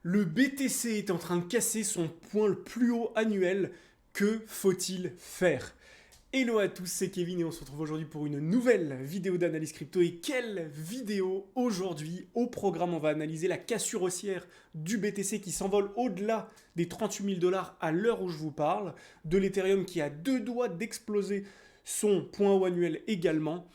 Le BTC est en train de casser son point le plus haut annuel. Que faut-il faire? Hello à tous, c'est Kevin et on se retrouve aujourd'hui pour une nouvelle vidéo d'analyse crypto. Et quelle vidéo aujourd'hui? Au programme, on va analyser la cassure haussière du BTC qui s'envole au-delà des 38 000 dollars à l'heure où je vous parle, de l'Ethereum qui a deux doigts d'exploser son point haut annuel également.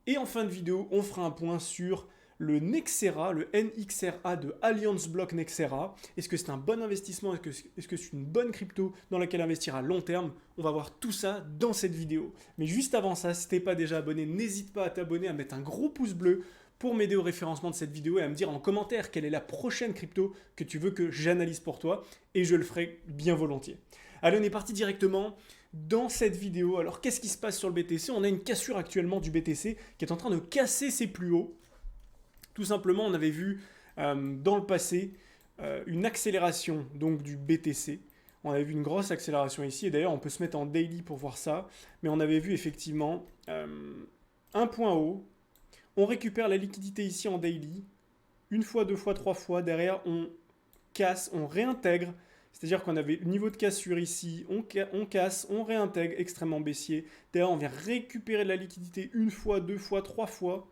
Et en fin de vidéo, on fera un point sur le Nexera, le NXRA de Alliance Block Nexera. Est-ce que c'est un bon investissement? Est-ce que c'est une bonne crypto dans laquelle investir à long terme? On va voir tout ça dans cette vidéo. Mais juste avant ça, si t'es pas déjà abonné, n'hésite pas à t'abonner, à mettre un gros pouce bleu pour m'aider au référencement de cette vidéo et à me dire en commentaire quelle est la prochaine crypto que tu veux que j'analyse pour toi. Et je le ferai bien volontiers. Allez, on est parti directement dans cette vidéo. Alors, qu'est-ce qui se passe sur le BTC? On a une cassure actuellement du BTC qui est en train de casser ses plus hauts. Tout simplement, on avait vu dans le passé une accélération donc, du BTC. On avait vu une grosse accélération ici. Et d'ailleurs, on peut se mettre en daily pour voir ça. Mais on avait vu effectivement un point haut. On récupère la liquidité ici en daily. Une fois, deux fois, trois fois. Derrière, on casse, on réintègre. C'est-à-dire qu'on avait le niveau de cassure ici, on casse, on réintègre, extrêmement baissier. Derrière, on vient récupérer de la liquidité une fois, deux fois, trois fois.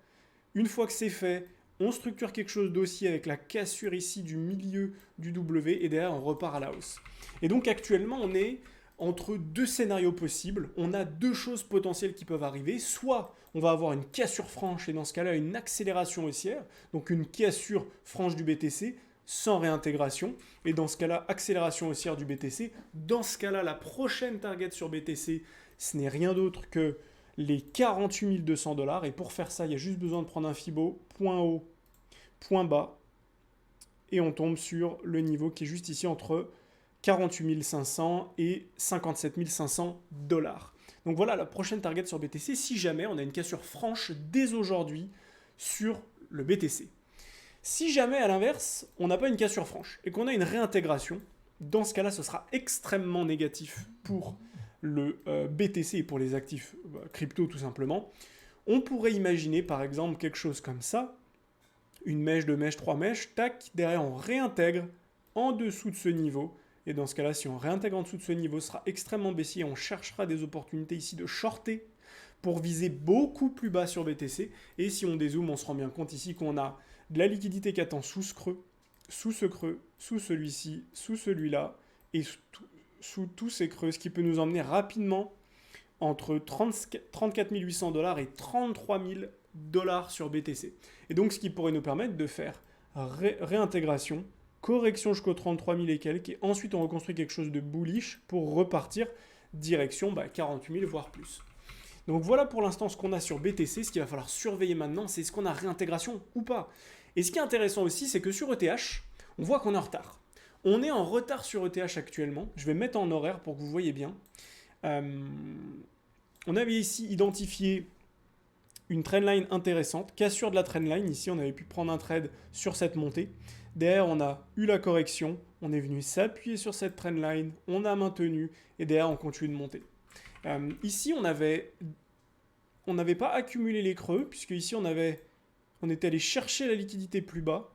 Une fois que c'est fait, on structure quelque chose d'haussier avec la cassure ici du milieu du W et derrière, on repart à la hausse. Et donc actuellement, on est entre deux scénarios possibles. On a deux choses potentielles qui peuvent arriver. Soit on va avoir une cassure franche et dans ce cas-là, une accélération haussière, donc une cassure franche du BTC, sans réintégration. Et dans ce cas-là, accélération haussière du BTC. Dans ce cas-là, la prochaine target sur BTC, ce n'est rien d'autre que les 48 200 dollars. Et pour faire ça, il y a juste besoin de prendre un Fibo, point haut, point bas. Et on tombe sur le niveau qui est juste ici entre 48 500 et 57 500 dollars. Donc voilà la prochaine target sur BTC si jamais on a une cassure franche dès aujourd'hui sur le BTC. Si jamais, à l'inverse, on n'a pas une cassure franche et qu'on a une réintégration, dans ce cas-là, ce sera extrêmement négatif pour le BTC et pour les actifs crypto tout simplement. On pourrait imaginer par exemple quelque chose comme ça, une mèche, deux mèches, trois mèches, tac, derrière on réintègre en dessous de ce niveau. Et dans ce cas-là, si on réintègre en dessous de ce niveau, ce sera extrêmement baissier. On cherchera des opportunités ici de shorter pour viser beaucoup plus bas sur BTC. Et si on dézoome, on se rend bien compte ici qu'on a de la liquidité qui attend sous ce creux, sous celui-ci, sous celui-là, et sous tous ces creux, ce qui peut nous emmener rapidement entre 34 800 dollars et 33 000 dollars sur BTC. Et donc, ce qui pourrait nous permettre de faire réintégration, correction jusqu'aux 33 000 et quelques, et ensuite on reconstruit quelque chose de bullish pour repartir direction 48 000, voire plus. Donc voilà pour l'instant ce qu'on a sur BTC. Ce qu'il va falloir surveiller maintenant, c'est est-ce qu'on a réintégration ou pas. Et ce qui est intéressant aussi, c'est que sur ETH, on voit qu'on est en retard. On est en retard sur ETH actuellement. Je vais mettre en horaire pour que vous voyez bien. On avait ici identifié une trendline intéressante, cassure de la trendline. Ici, on avait pu prendre un trade sur cette montée. Derrière, on a eu la correction. On est venu s'appuyer sur cette trendline. On a maintenu. Et derrière, on continue de monter. Ici, on n'avait pas accumulé les creux, puisque ici, on était allé chercher la liquidité plus bas.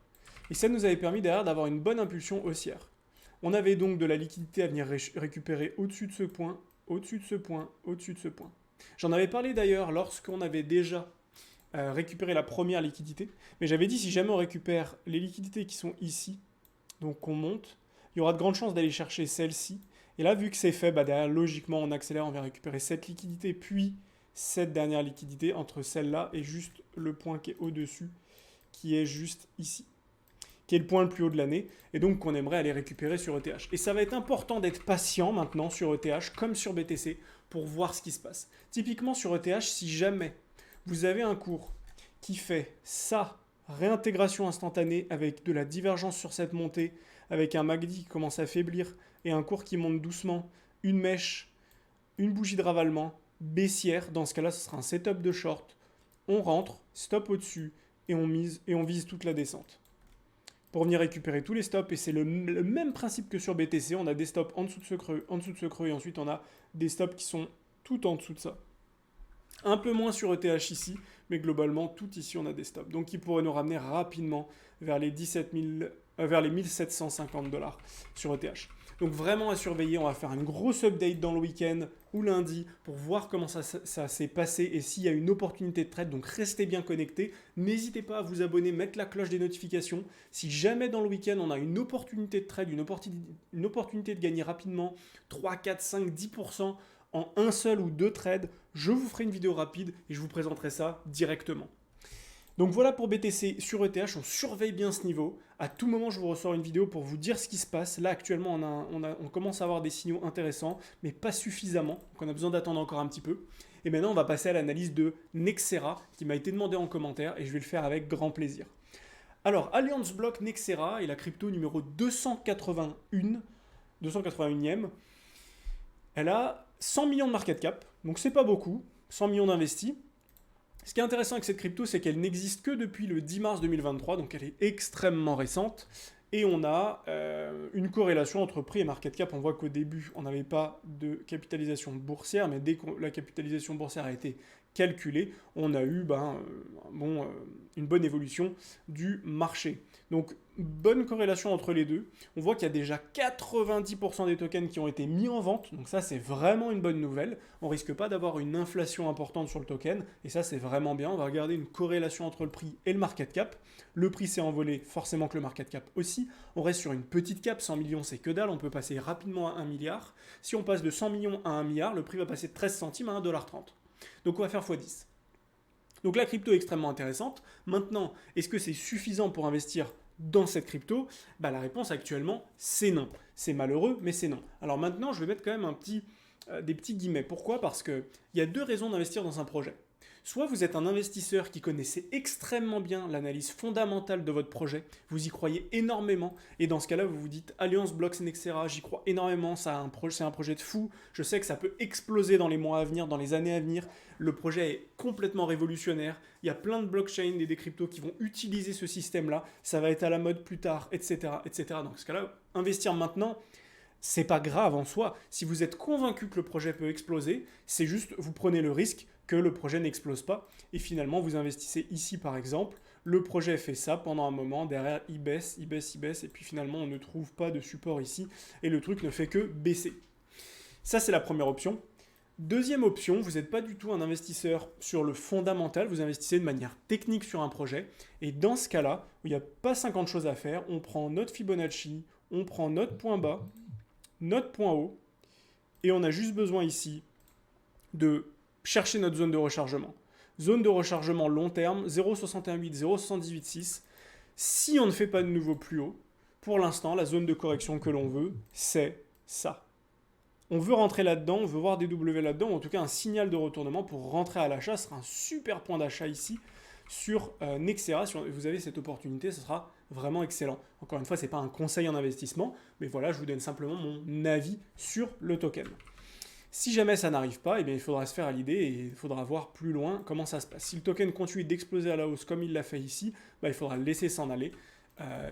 Et ça nous avait permis derrière d'avoir une bonne impulsion haussière. On avait donc de la liquidité à venir récupérer au-dessus de ce point, au-dessus de ce point, au-dessus de ce point. J'en avais parlé d'ailleurs lorsqu'on avait déjà récupéré la première liquidité. Mais j'avais dit si jamais on récupère les liquidités qui sont ici, donc qu'on monte, il y aura de grandes chances d'aller chercher celle-ci. Et là, vu que c'est fait, derrière, logiquement, on accélère, on va récupérer cette liquidité, puis cette dernière liquidité entre celle-là et juste le point qui est au-dessus, qui est juste ici, qui est le point le plus haut de l'année, et donc qu'on aimerait aller récupérer sur ETH. Et ça va être important d'être patient maintenant sur ETH, comme sur BTC, pour voir ce qui se passe. Typiquement sur ETH, si jamais vous avez un cours qui fait ça, réintégration instantanée avec de la divergence sur cette montée, avec un MACD qui commence à faiblir et un cours qui monte doucement, une mèche, une bougie de ravalement, baissière, dans ce cas-là, ce sera un setup de short. On rentre, stop au-dessus et on vise toute la descente. Pour venir récupérer tous les stops, et c'est le même principe que sur BTC, on a des stops en dessous de ce creux, en dessous de ce creux, et ensuite on a des stops qui sont tout en dessous de ça. Un peu moins sur ETH ici, mais globalement, tout ici, on a des stops. Donc, qui pourraient nous ramener rapidement vers les 17 000 vers les 1750 $ sur ETH. Donc vraiment à surveiller, on va faire une grosse update dans le week-end ou lundi pour voir comment ça s'est passé et s'il y a une opportunité de trade. Donc restez bien connectés. N'hésitez pas à vous abonner, mettre la cloche des notifications. Si jamais dans le week-end on a une opportunité de trade, une opportunité de gagner rapidement 3, 4, 5, 10% en un seul ou deux trades, je vous ferai une vidéo rapide et je vous présenterai ça directement. Donc voilà pour BTC sur ETH, on surveille bien ce niveau. À tout moment, je vous ressors une vidéo pour vous dire ce qui se passe. Là, actuellement, on commence à avoir des signaux intéressants, mais pas suffisamment. Donc on a besoin d'attendre encore un petit peu. Et maintenant, on va passer à l'analyse de Nexera, qui m'a été demandé en commentaire, et je vais le faire avec grand plaisir. Alors, Allianz Block Nexera est la crypto numéro 281e. Elle a 100 millions de market cap, donc c'est pas beaucoup, 100 millions d'investis. Ce qui est intéressant avec cette crypto, c'est qu'elle n'existe que depuis le 10 mars 2023, donc elle est extrêmement récente. Et on a une corrélation entre prix et market cap. On voit qu'au début, on n'avait pas de capitalisation boursière, mais dès que la capitalisation boursière a été calculée, on a eu une bonne évolution du marché. Donc, bonne corrélation entre les deux. On voit qu'il y a déjà 90% des tokens qui ont été mis en vente. Donc ça, c'est vraiment une bonne nouvelle. On ne risque pas d'avoir une inflation importante sur le token. Et ça, c'est vraiment bien. On va regarder une corrélation entre le prix et le market cap. Le prix s'est envolé, forcément que le market cap aussi. On reste sur une petite cap. 100 millions, c'est que dalle. On peut passer rapidement à 1 milliard. Si on passe de 100 millions à 1 milliard, le prix va passer de 13 centimes à 1,30 $. Donc on va faire x10. Donc la crypto est extrêmement intéressante. Maintenant, est-ce que c'est suffisant pour investir dans cette crypto? La réponse actuellement, c'est non. C'est malheureux, mais c'est non. Alors maintenant, je vais mettre quand même des petits guillemets. Pourquoi? Parce qu'il y a deux raisons d'investir dans un projet. Soit vous êtes un investisseur qui connaissez extrêmement bien l'analyse fondamentale de votre projet, vous y croyez énormément, et dans ce cas-là, vous vous dites Allianz Block Nexera, j'y crois énormément, c'est un projet de fou, je sais que ça peut exploser dans les mois à venir, dans les années à venir, le projet est complètement révolutionnaire, il y a plein de blockchains et des cryptos qui vont utiliser ce système-là, ça va être à la mode plus tard, etc. etc. Dans ce cas-là, investir maintenant, c'est pas grave en soi. Si vous êtes convaincu que le projet peut exploser, c'est juste vous prenez le risque que le projet n'explose pas. Et finalement, vous investissez ici par exemple. Le projet fait ça pendant un moment. Derrière, il baisse. Et puis finalement, on ne trouve pas de support ici. Et le truc ne fait que baisser. Ça, c'est la première option. Deuxième option, vous n'êtes pas du tout un investisseur sur le fondamental. Vous investissez de manière technique sur un projet. Et dans ce cas-là, où il n'y a pas 50 choses à faire, on prend notre Fibonacci, on prend notre point bas, notre point haut, et on a juste besoin ici de chercher notre zone de rechargement. Zone de rechargement long terme, 0,618, 0,786. Si on ne fait pas de nouveau plus haut, pour l'instant, la zone de correction que l'on veut, c'est ça. On veut rentrer là-dedans, on veut voir des W là-dedans, ou en tout cas un signal de retournement pour rentrer à l'achat. Ce sera un super point d'achat ici sur Nexera. Si vous avez cette opportunité, ce sera vraiment excellent. Encore une fois, ce n'est pas un conseil en investissement, mais voilà, je vous donne simplement mon avis sur le token. Si jamais ça n'arrive pas, il faudra se faire à l'idée et il faudra voir plus loin comment ça se passe. Si le token continue d'exploser à la hausse comme il l'a fait ici, il faudra le laisser s'en aller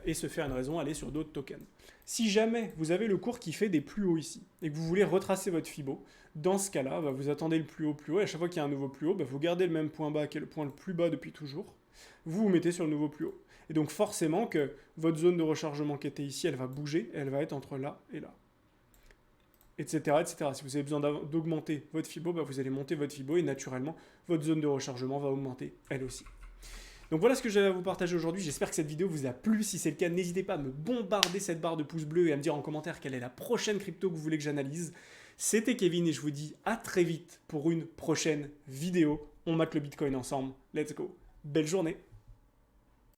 et se faire une raison, aller sur d'autres tokens. Si jamais vous avez le cours qui fait des plus hauts ici et que vous voulez retracer votre Fibo, dans ce cas-là, vous attendez le plus haut, et à chaque fois qu'il y a un nouveau plus haut, vous gardez le même point bas qui est le point le plus bas depuis toujours, vous vous mettez sur le nouveau plus haut. Et donc forcément que votre zone de rechargement qui était ici, elle va bouger, elle va être entre là et là. Etc., etc. Si vous avez besoin d'augmenter votre Fibo, vous allez monter votre Fibo et naturellement, votre zone de rechargement va augmenter elle aussi. Donc voilà ce que j'avais à vous partager aujourd'hui. J'espère que cette vidéo vous a plu. Si c'est le cas, n'hésitez pas à me bombarder cette barre de pouces bleus et à me dire en commentaire quelle est la prochaine crypto que vous voulez que j'analyse. C'était Kevin et je vous dis à très vite pour une prochaine vidéo. On mate le Bitcoin ensemble. Let's go. Belle journée.